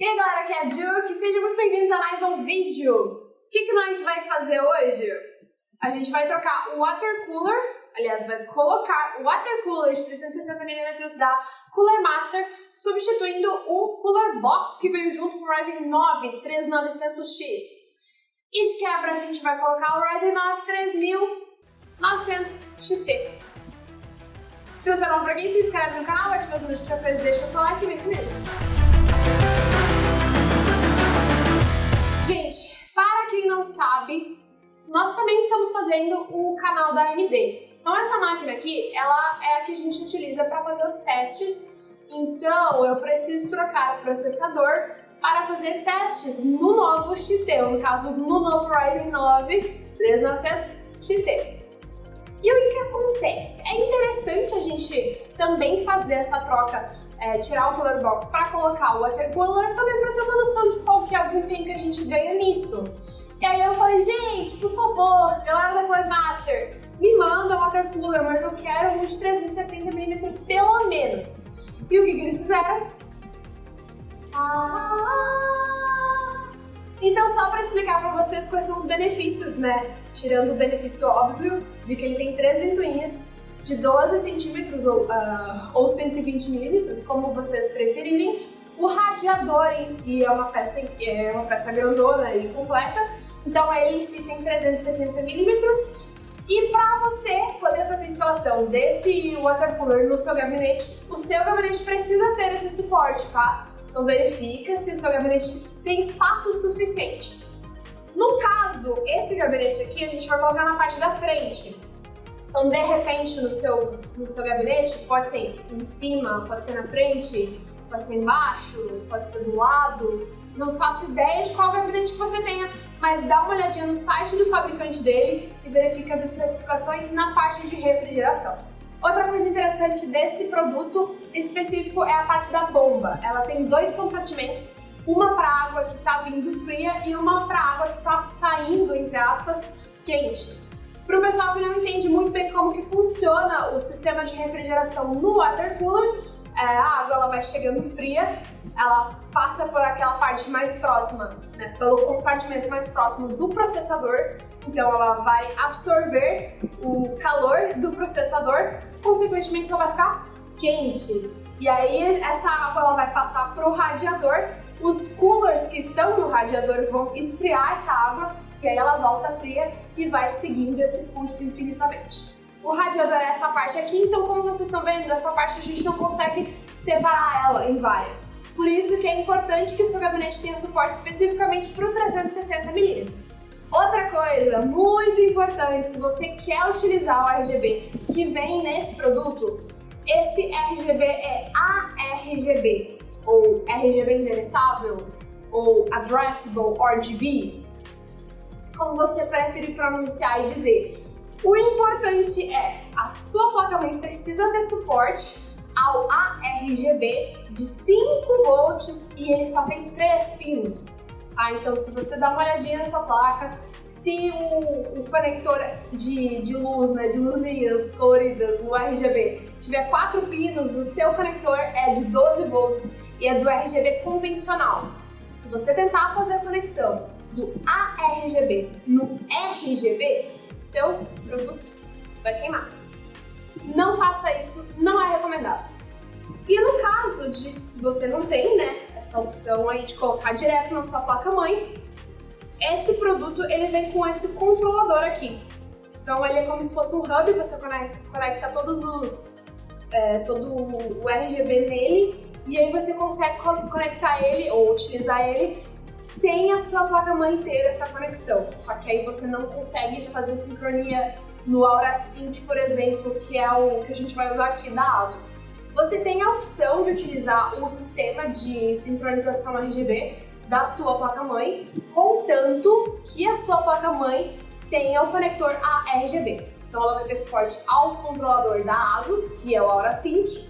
E aí galera, aqui é a Juki, sejam muito bem-vindos a mais um vídeo. O que nós vai fazer hoje? A gente vai trocar o water cooler, aliás, vai colocar o water cooler de 360mm da Cooler Master, substituindo o Cooler Box que veio junto com o Ryzen 9 3900X. E de quebra a gente vai colocar o Ryzen 9 3900 XT. Se você é novo por aqui, se inscreve no canal, ativa as notificações e deixa o seu like e vem comigo. Gente, para quem não sabe, nós também estamos fazendo o canal da AMD. Então essa máquina aqui, ela é a que a gente utiliza para fazer os testes. Então eu preciso trocar o processador para fazer testes no novo XT, ou no caso no novo Ryzen 9 3900 XT. E o que acontece? É interessante a gente também fazer essa troca, tirar o Cooler Box para colocar o Water Cooler, também para ter uma noção de qual que é o desempenho que a gente ganha nisso. E aí eu falei, gente, por favor, galera da Cooler Master, me manda o Water Cooler, mas eu quero um de 360mm pelo menos. E o que eles fizeram? Então, só para explicar para vocês quais são os benefícios, né? Tirando o benefício óbvio de que ele tem 3 ventoinhas de 12 centímetros ou 120 milímetros, como vocês preferirem. O radiador em si é uma peça grandona e completa, então ele em si tem 360 milímetros. E para você poder fazer a instalação desse water cooler no seu gabinete, o seu gabinete precisa ter esse suporte, tá? Então verifica se o seu gabinete tem espaço suficiente. No caso, esse gabinete aqui a gente vai colocar na parte da frente. Então, de repente, no seu gabinete, pode ser em cima, pode ser na frente, pode ser embaixo, pode ser do lado. Não faço ideia de qual gabinete que você tenha, mas dá uma olhadinha no site do fabricante dele e verifica as especificações na parte de refrigeração. Outra coisa interessante desse produto específico é a parte da bomba. Ela tem 2 compartimentos, uma para água que está vindo fria e uma para água que está saindo, entre aspas, quente. Para o pessoal que não entende muito bem como que funciona o sistema de refrigeração no water cooler, a água ela vai chegando fria, ela passa por aquela parte mais próxima, né, pelo compartimento mais próximo do processador, então ela vai absorver o calor do processador, consequentemente ela vai ficar quente. E aí essa água ela vai passar para o radiador, os coolers que estão no radiador vão esfriar essa água e aí ela volta fria e vai seguindo esse curso infinitamente. O radiador é essa parte aqui, então como vocês estão vendo, essa parte a gente não consegue separar ela em várias. Por isso que é importante que o seu gabinete tenha suporte especificamente para o 360mm. Outra coisa muito importante, se você quer utilizar o RGB que vem nesse produto, esse RGB é ARGB, ou RGB endereçável, ou Addressable RGB, como você preferir pronunciar e dizer. O importante é, a sua placa-mãe precisa ter suporte ao ARGB de 5 volts e ele só tem 3 pinos. Tá? Então, se você dá uma olhadinha nessa placa, se o conector de luz, né, de luzinhas coloridas, o RGB, tiver 4 pinos, o seu conector é de 12 volts e é do RGB convencional. Se você tentar fazer a conexão do ARGB no RGB, o seu produto vai queimar. Não faça isso, não é recomendado. E no caso de se você não tem, né, essa opção aí de colocar direto na sua placa-mãe, esse produto ele vem com esse controlador aqui. Então ele é como se fosse um hub, você conecta todo o RGB nele e aí você consegue conectar ele ou utilizar ele sem a sua placa-mãe ter essa conexão. Só que aí você não consegue fazer sincronia no Aura Sync, por exemplo, que é o que a gente vai usar aqui da ASUS. Você tem a opção de utilizar o sistema de sincronização RGB da sua placa-mãe, contanto que a sua placa-mãe tenha o conector ARGB. Então ela vai ter suporte ao controlador da ASUS, que é o Aura Sync.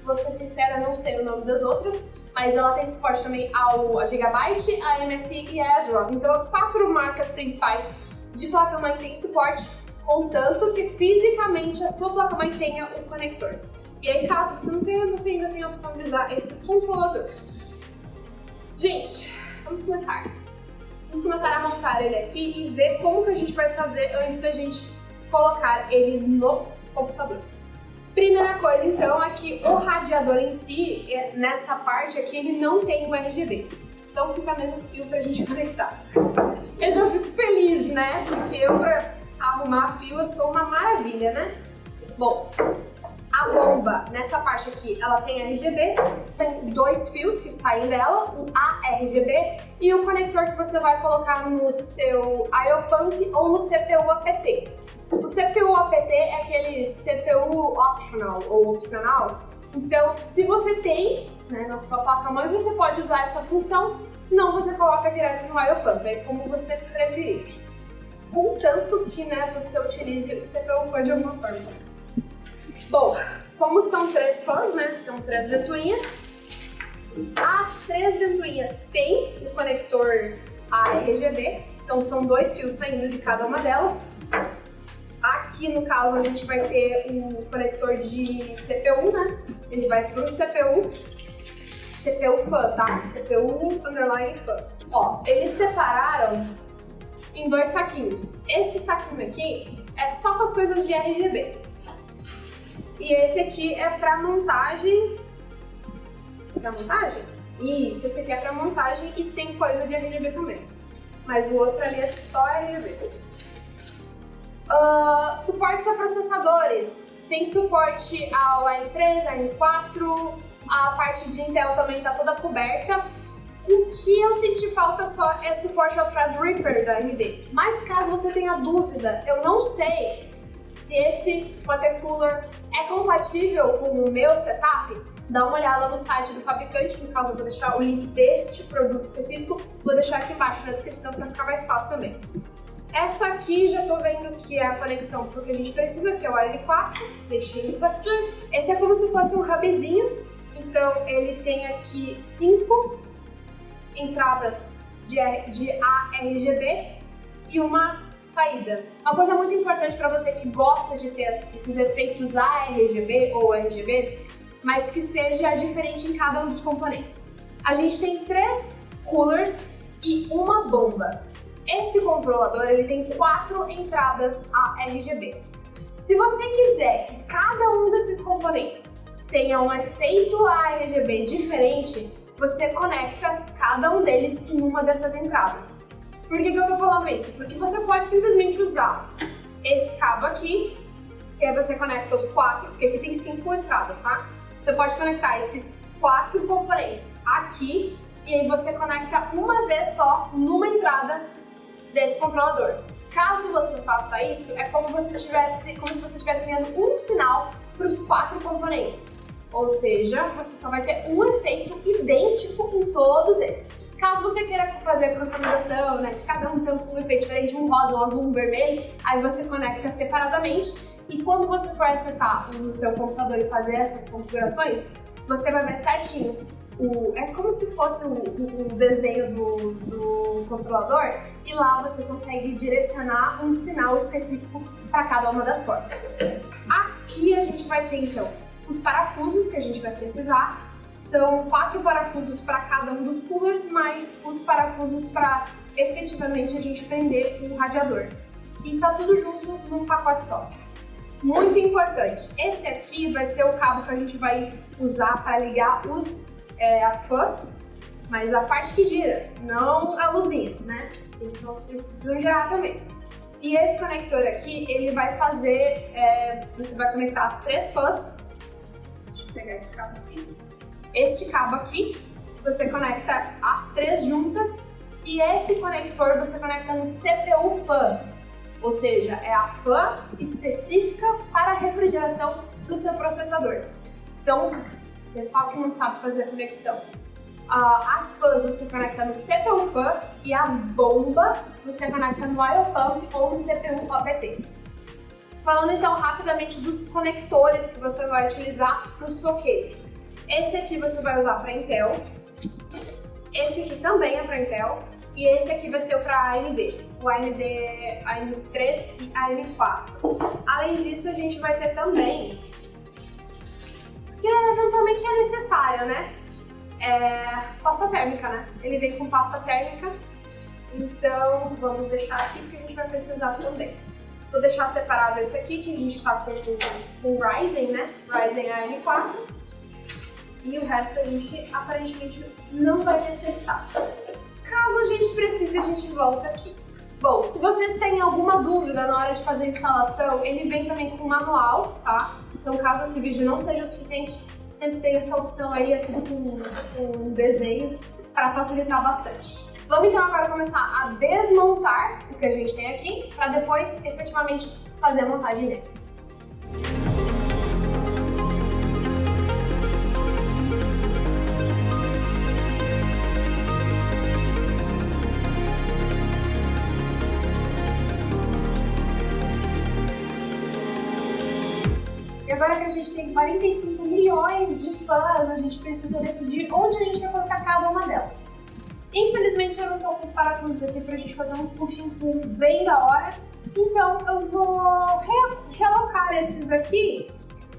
Vou ser sincera, não sei o nome das outras, mas ela tem suporte também a Gigabyte, a MSI e a ASRock. Então as 4 marcas principais de placa-mãe têm suporte contanto que fisicamente a sua placa-mãe tenha um conector. E aí, caso você não tenha, você ainda tem a opção de usar esse controlador. Gente, vamos começar. Vamos começar a montar ele aqui e ver como que a gente vai fazer antes da gente colocar ele no computador. Primeira coisa, então, é que o radiador em si, nessa parte aqui, ele não tem o RGB. Então fica menos fio pra gente conectar. Eu já fico feliz, né? Porque eu, pra arrumar fio, eu sou uma maravilha, né? Bom, a bomba, nessa parte aqui, ela tem RGB, tem 2 fios que saem dela, o ARGB e o conector que você vai colocar no seu I/O Pump ou no CPU APT. O CPU APT é aquele CPU optional ou opcional. Então, se você tem, né, na sua placa-mãe, você pode usar essa função, senão você coloca direto no I/O Pump, é como você preferir. Contanto que, né, você utilize o CPU fan de alguma forma. Bom, como são 3 fãs, né, são 3 ventoinhas, as 3 ventoinhas têm o conector ARGB, então são 2 fios saindo de cada uma delas. Aqui, no caso, a gente vai ter um conector de CPU, né? Ele vai pro CPU fan, tá? CPU underline fan. Ó, eles separaram em 2 saquinhos. Esse saquinho aqui é só com as coisas de RGB. E esse aqui é pra montagem. Pra montagem? Isso, esse aqui é pra montagem e tem coisa de RGB também. Mas o outro ali é só RGB. Suportes a processadores. Tem suporte ao AM3, AM4, a parte de Intel também está toda coberta. O que eu senti falta só é suporte ao Threadripper da AMD. Mas caso você tenha dúvida, eu não sei se esse watercooler é compatível com o meu setup. Dá uma olhada no site do fabricante, no caso eu vou deixar o link deste produto específico, vou deixar aqui embaixo na descrição para ficar mais fácil também. Essa aqui já tô vendo que é a conexão porque a gente precisa, que é o AM4, deixei eles aqui. Esse é como se fosse um hubzinho, então ele tem aqui 5 entradas de ARGB e uma saída. Uma coisa muito importante para você que gosta de ter esses efeitos ARGB ou RGB, mas que seja diferente em cada um dos componentes. A gente tem 3 coolers e uma bomba. Esse controlador ele tem 4 entradas ARGB. Se você quiser que cada um desses componentes tenha um efeito ARGB diferente, você conecta cada um deles em uma dessas entradas. Por que eu tô falando isso? Porque você pode simplesmente usar esse cabo aqui, e aí você conecta os 4, porque aqui tem 5 entradas, tá? Você pode conectar esses 4 componentes aqui, e aí você conecta uma vez só numa entrada desse controlador. Caso você faça isso, é como se você estivesse enviando um sinal para os 4 componentes. Ou seja, você só vai ter um efeito idêntico em todos eles. Caso você queira fazer a customização, né, de cada um ter um efeito diferente, um rosa, um azul, um vermelho, aí você conecta separadamente e quando você for acessar no seu computador e fazer essas configurações, você vai ver certinho. É como se fosse o desenho do controlador e lá você consegue direcionar um sinal específico para cada uma das portas. Aqui a gente vai ter então os parafusos que a gente vai precisar. São 4 parafusos para cada um dos coolers, mais os parafusos para efetivamente a gente prender o radiador. E tá tudo junto num pacote só. Muito importante, esse aqui vai ser o cabo que a gente vai usar para ligar as fãs, mas a parte que gira, não a luzinha, né? Então eles precisam girar também. E esse conector aqui, ele vai fazer, você vai conectar as 3 fãs. Deixa eu pegar esse cabo aqui. Este cabo aqui, você conecta as 3 juntas e esse conector você conecta no CPU fan, ou seja, é a fan específica para a refrigeração do seu processador. Então, pessoal que não sabe fazer a conexão, as fãs você conecta no CPU fan e a bomba você conecta no I/O Pump ou no CPU APT. Falando então rapidamente dos conectores que você vai utilizar para os sockets. Esse aqui você vai usar para Intel, esse aqui também é para Intel, e esse aqui vai ser o para AMD, o AMD AM3 e AM4. Além disso, a gente vai ter também, que eventualmente é necessário, né? Pasta térmica, né? Ele vem com pasta térmica, então vamos deixar aqui porque a gente vai precisar também. Vou deixar separado esse aqui, que a gente tá com Ryzen, né? Ryzen AM4. E o resto a gente aparentemente não vai necessitar. Caso a gente precise, a gente volta aqui. Bom, se vocês têm alguma dúvida na hora de fazer a instalação, ele vem também com manual, tá? Então, caso esse vídeo não seja suficiente, sempre tem essa opção aí, é tudo com desenhos, para facilitar bastante. Vamos então agora começar a desmontar o que a gente tem aqui, para depois efetivamente fazer a montagem dele. E agora que a gente tem 45 milhões de fãs, a gente precisa decidir onde a gente vai colocar cada uma delas. Infelizmente eu não tô com os parafusos aqui pra gente fazer um push and pull bem da hora, então eu vou realocar esses aqui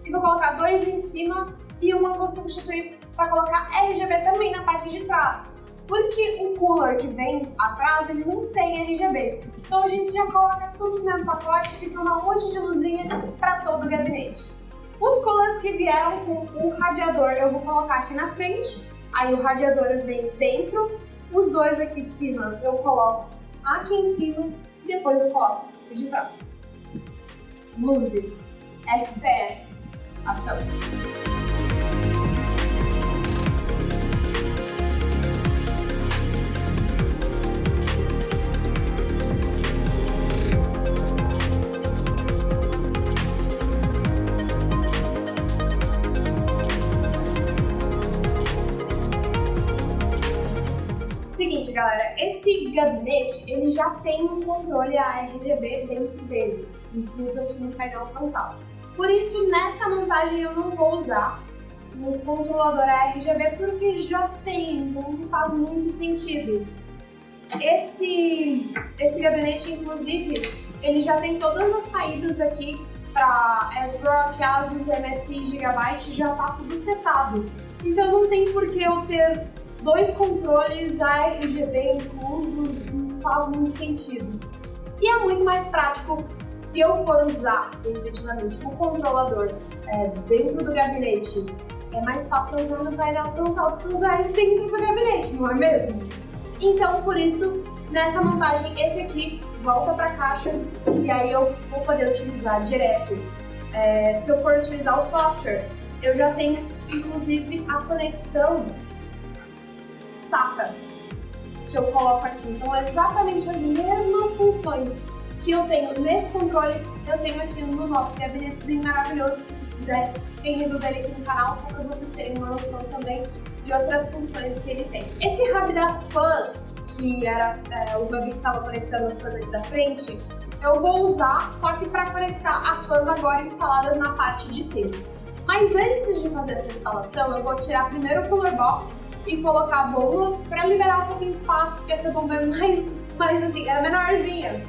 e vou colocar dois em cima e uma eu vou substituir para colocar RGB também na parte de trás, porque o cooler que vem atrás ele não tem RGB, então a gente já coloca tudo no mesmo pacote e fica um monte de luzinha para todo o gabinete. Os coolers que vieram com o radiador eu vou colocar aqui na frente, aí o radiador vem dentro. Os dois aqui de cima eu coloco aqui em cima e depois eu coloco os de trás. Luzes, FPS, ação. Seguinte, galera, esse gabinete ele já tem um controle ARGB dentro dele, incluso aqui no painel frontal. Por isso, nessa montagem eu não vou usar o controlador ARGB porque já tem, então não faz muito sentido. Esse gabinete, inclusive, ele já tem todas as saídas aqui para ASRock, ASUS, MSI, Gigabyte, já tá tudo setado. Então não tem por que eu ter dois controles ARGB inclusos, não faz muito sentido. E é muito mais prático se eu for usar efetivamente o controlador dentro do gabinete. É mais fácil usar no painel frontal do que usar ele dentro do gabinete, não é mesmo? Então, por isso, nessa montagem, esse aqui volta para a caixa e aí eu vou poder utilizar direto. Se eu for utilizar o software, eu já tenho inclusive a conexão SATA que eu coloco aqui. Então, exatamente as mesmas funções que eu tenho nesse controle, eu tenho aqui no nosso gabinetezinho maravilhoso. Se vocês quiserem, tem review dele aqui no canal, só para vocês terem uma noção também de outras funções que ele tem. Esse hub das fãs, que era o hub que estava conectando as fãs aqui da frente, eu vou usar só que para conectar as fãs agora instaladas na parte de cima. Mas antes de fazer essa instalação, eu vou tirar primeiro o cooler box e colocar a bomba para liberar um pouquinho de espaço, porque essa bomba é mais assim, é menorzinha.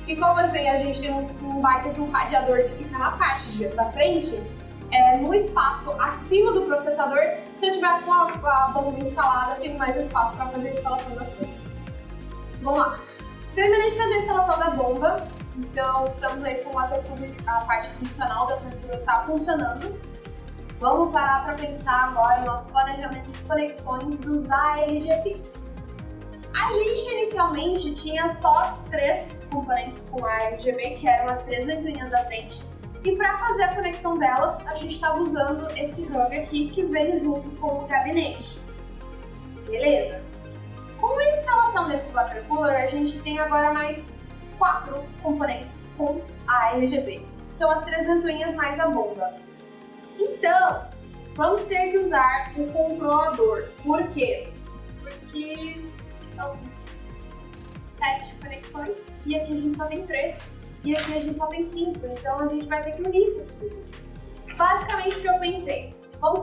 E como assim, a gente tem um baita de um radiador que fica na parte da frente, no espaço acima do processador, se eu tiver com a bomba instalada, eu tenho mais espaço para fazer a instalação das coisas. Vamos lá. Terminei de fazer a instalação da bomba, então estamos aí com a parte funcional da turbina está funcionando. Vamos parar para pensar agora no nosso planejamento de conexões dos ARGBs. A gente inicialmente tinha só 3 componentes com ARGB, que eram as 3 ventoinhas da frente, e para fazer a conexão delas, a gente estava usando esse hub aqui que veio junto com o gabinete. Beleza? Com a instalação desse water cooler, a gente tem agora mais 4 componentes com ARGB, que são as 3 ventoinhas mais a bomba. Então, vamos ter que usar o controlador. Por quê? Porque são 7 conexões e aqui a gente só tem 3 e aqui a gente só tem 5, então a gente vai ter que unir isso tudo. Basicamente o que eu pensei, Vamos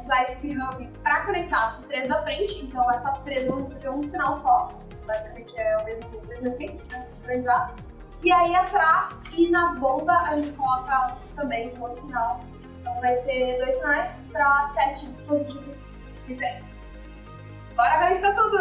usar esse hub para conectar as três da frente, então essas três vão receber um sinal só, basicamente é o mesmo efeito, né, sincronizar. E aí atrás e na bomba a gente coloca também um outro sinal, então vai ser 2 sinais para 7 dispositivos diferentes. Bora conectar tudo!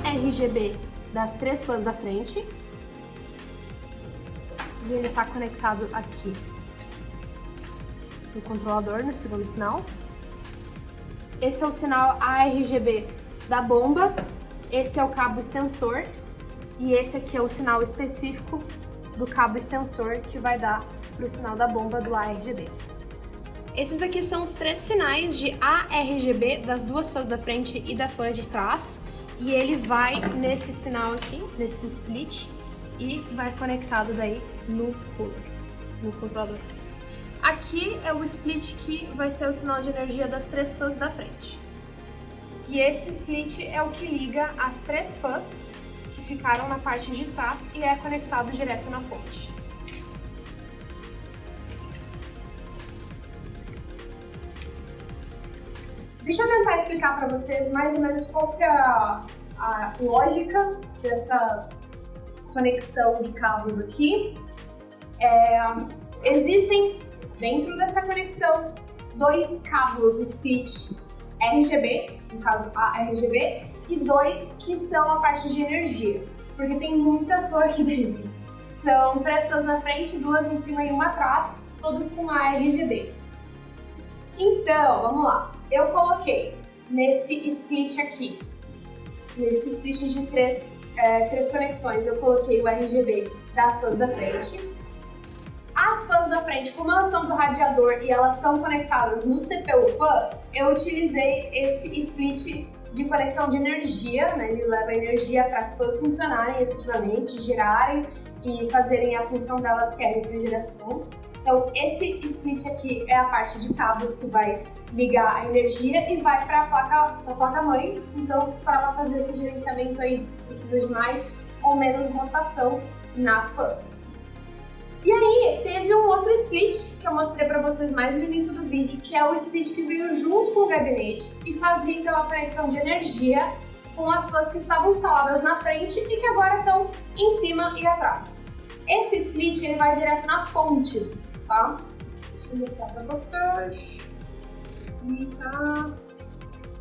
RGB das três fãs da frente e ele está conectado aqui no controlador, no segundo sinal. Esse é o sinal ARGB da bomba, esse é o cabo extensor e esse aqui é o sinal específico do cabo extensor que vai dar para o sinal da bomba do ARGB. Esses aqui são os três sinais de ARGB das duas fãs da frente e da fã de trás. E ele vai nesse sinal aqui, nesse split, e vai conectado daí no cooler, no controlador. Aqui é o split que vai ser o sinal de energia das três fãs da frente. E esse split é o que liga as três fãs que ficaram na parte de trás e é conectado direto na fonte. Deixa eu tentar explicar para vocês mais ou menos qual que é a lógica dessa conexão de cabos aqui. Existem dentro dessa conexão 2 cabos split RGB, no caso ARGB, e 2 que são a parte de energia, porque tem muita fã aqui dentro. São 3 fãs na frente, 2 em cima e 1 atrás, todos com ARGB. Então, vamos lá. Eu coloquei nesse split aqui, nesse split de 3 conexões, eu coloquei o RGB das fãs da frente. As fãs da frente, como elas são do radiador e elas são conectadas no CPU fã, eu utilizei esse split de conexão de energia, né? Ele leva energia para as fãs funcionarem efetivamente, girarem e fazerem a função delas, que é a refrigeração. Então, esse split aqui é a parte de cabos que vai ligar a energia e vai para a placa-mãe. Então, para ela fazer esse gerenciamento aí, se precisa de mais ou menos rotação nas fãs. E aí, teve um outro split que eu mostrei para vocês mais no início do vídeo, que é o split que veio junto com o gabinete e fazia então a conexão de energia com as fãs que estavam instaladas na frente e que agora estão em cima e atrás. Esse split ele vai direto na fonte, tá? Deixa eu mostrar para vocês. E tá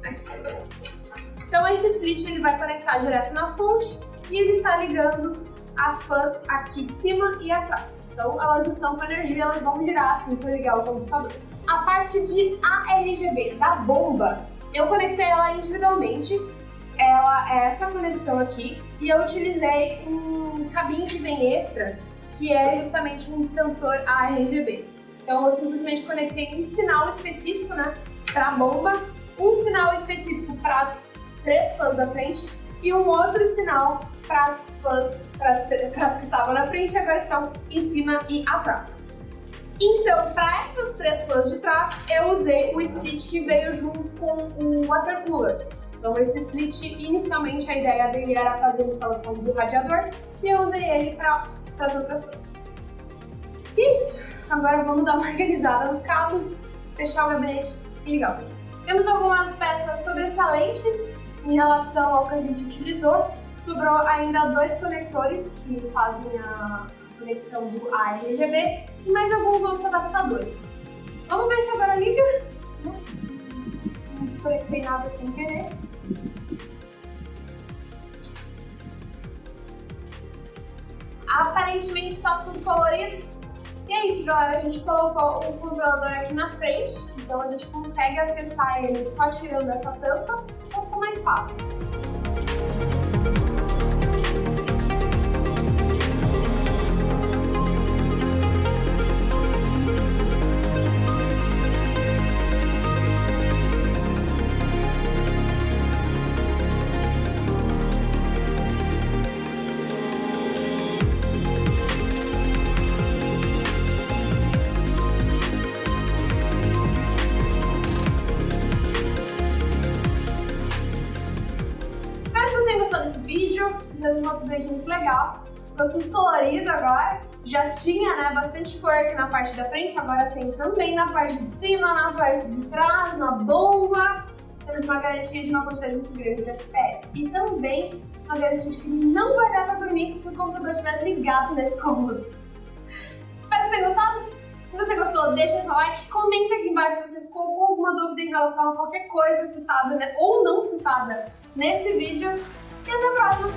aqui. Então esse split ele vai conectar direto na fonte e ele está ligando as fãs aqui de cima e atrás. Então elas estão com energia, elas vão girar assim para ligar o computador. A parte de ARGB da bomba, eu conectei ela individualmente. Ela é essa conexão aqui e eu utilizei um cabinho que vem extra, que é justamente um extensor ARGB. Então eu simplesmente conectei um sinal específico, né, para a bomba, um sinal específico para as 3 fãs da frente e um outro sinal para as fãs, para as que estavam na frente e agora estão em cima e atrás. Então, para essas 3 fãs de trás, eu usei o split que veio junto com o water cooler. Então, esse split, inicialmente, a ideia dele era fazer a instalação do radiador e eu usei ele para as outras fãs. Isso! Agora vamos dar uma organizada nos cabos, fechar o gabinete e ligar o PC. Temos algumas peças sobressalentes em relação ao que a gente utilizou. Sobrou ainda 2 conectores que fazem a conexão do ARGB e mais alguns outros adaptadores. Vamos ver se agora liga. Não desconectei nada sem querer. Aparentemente está tudo colorido. E é isso, galera. A gente colocou o controlador aqui na frente, então a gente consegue acessar ele só tirando essa tampa, então ficou mais fácil. Desse vídeo, fizemos um upgrade muito legal, ficou tudo colorido agora, já tinha, né, bastante cor aqui na parte da frente, agora tem também na parte de cima, na parte de trás, na bomba, temos uma garantia de uma quantidade muito grande de FPS e também uma garantia de que não vai dar pra dormir se o computador estiver ligado nesse cômodo. Espero que vocês tenham gostado. Se você gostou, deixa seu like, comenta aqui embaixo se você ficou com alguma dúvida em relação a qualquer coisa citada, né, ou não citada nesse vídeo. E até a próxima!